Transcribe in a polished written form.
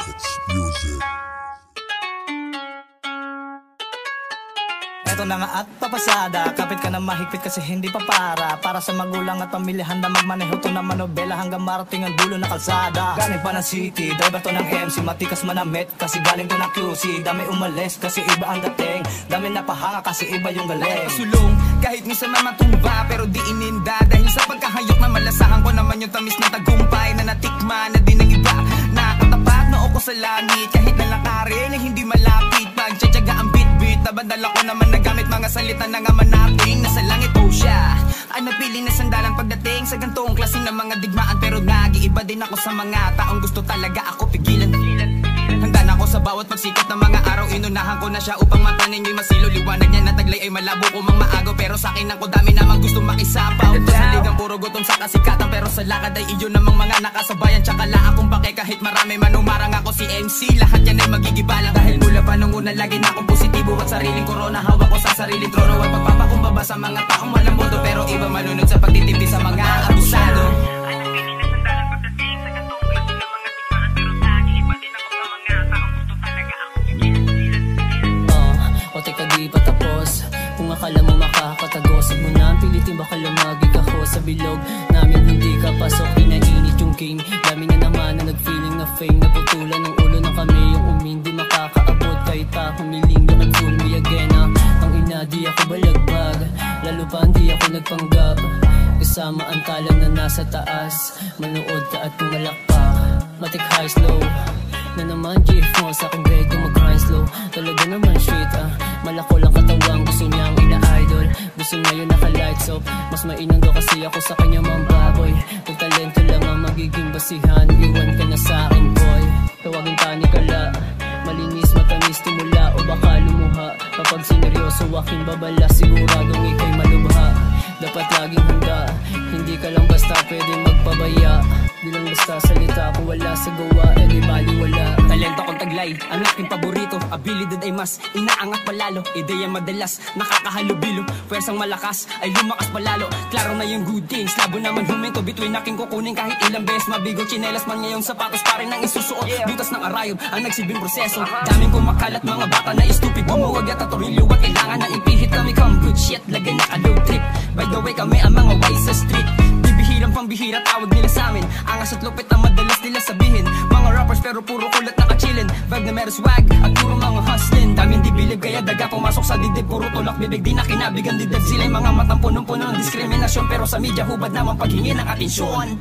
It's music. Eto na nga at papasada, kapit ka na mahigpit kasi hindi pa para sa magulang at pamilya handa magmaneho to na manobela hanggang marating ang dulo na kalsada. Galing pa ng city, driver to ng MC, matikas manamit kasi galing to ng QC. Dami umalis kasi iba ang dating, dami napahanga kasi iba yung galing. Pasulong kahit minsan mamatumba pero di ininda dahil sa pagkahayok na malasahan ko naman yung tamis ng tagumpay na natikman na din ng iba. Nakatapat noo ko sa langit kahit nalakarin ay hindi malapit. Pagtsatsaga ang bit-bit, nabandala ko naman nagamit mga salita na nga manating nasa langit po siya ay napili na sandalan pagdating sa gantong klase ng mga digmaan. Pero nag-iiba din ako sa mga taong gusto talaga ako pigilan. Handa na ako sa bawat pagsikat ng mga araw, inunahan ko na siya upang mata ninyo'y masilo. Liwanag niya na taglay ay malabo kumang maago, pero sa akin ako dami namang gusto makisapaw. Ito sa ligang puro gutom sa kasikatan, pero sa lakad ay iyo namang mga nakasabayan. Tsaka la akong pake kahit marami manumarang ako si MC. Lahat yan ay magigibalang dahil mula pa nung una lagi na akong positibo at sariling korona. Hawak ko sa sariling trono at magpapakumbaba sa mga taong walang modo, pero iba malunod sa pagtitipid sa mga abusado. Kung akala mo makakatagos, mo na ang pilitin baka lumagig ako sa bilog namin, hindi ka pasok, inainit yung game. Dami na naman na nag-feeling na fame, naputulan ng ulo ng kami yung umindi makakaabot kahit pa humiling you can fool me again. Ang ina di ako balagbag, lalo pa hindi ako nagpanggap kasama ang talang na nasa taas. Manood ka at pumalakpak, matik high slow na naman GF mo sa akin bedo mag-grind slow. Talaga naman shit malako lang katawang gusto niya ang ina-idol. Gusto niya yun naka-lights up, mas mainang daw kasi ako sa kanya mambaboy. Kung talento lang ang magiging basihan, iwan ka na sa akin boy. Tawagin ka ni Kala, malinis matamis timula o baka lumuha. Kapag sineryoso aking babala, siguradong ikay malubha. Dapat laging handa, hindi ka lang basta pwede magpabaya. Di lang basta salita kung wala sa gawa, eh di baliwala. Talento kong taglay, ang aking paborito. Abilidad ay mas inaangat palalo, ideya madalas nakakahalubilo. Pwersang malakas ay lumakas palalo. Klaro na yung good things, labo naman huminto. Bituin aking kukunin kahit ilang beses mabigo. Chinelas man ngayong sapatos pa rin ang isusuot. Butas ng arayon ang nagsibing proseso. Daming kumakalat mga bata na stupid, bumuwag at atorilyo at kailangan na impihit kami. Come good shit, lagay naka-load trip. By the way kami ang mga wise sa street. Bibihirang pambihira tawag nila sa amin. Angas at lupit ang madalas nila sabihin. Mga rappers pero puro kulat nakachillin. Vibe na meron swag at puro mga hustlin. Daming di bilib kaya daga pumasok sa dibdib. Puro tulak bibig di na kinabigan dibdib. Sila'y mga matang punong-puno ng diskriminasyon, pero sa media hubad naman paghingi ng atensyon.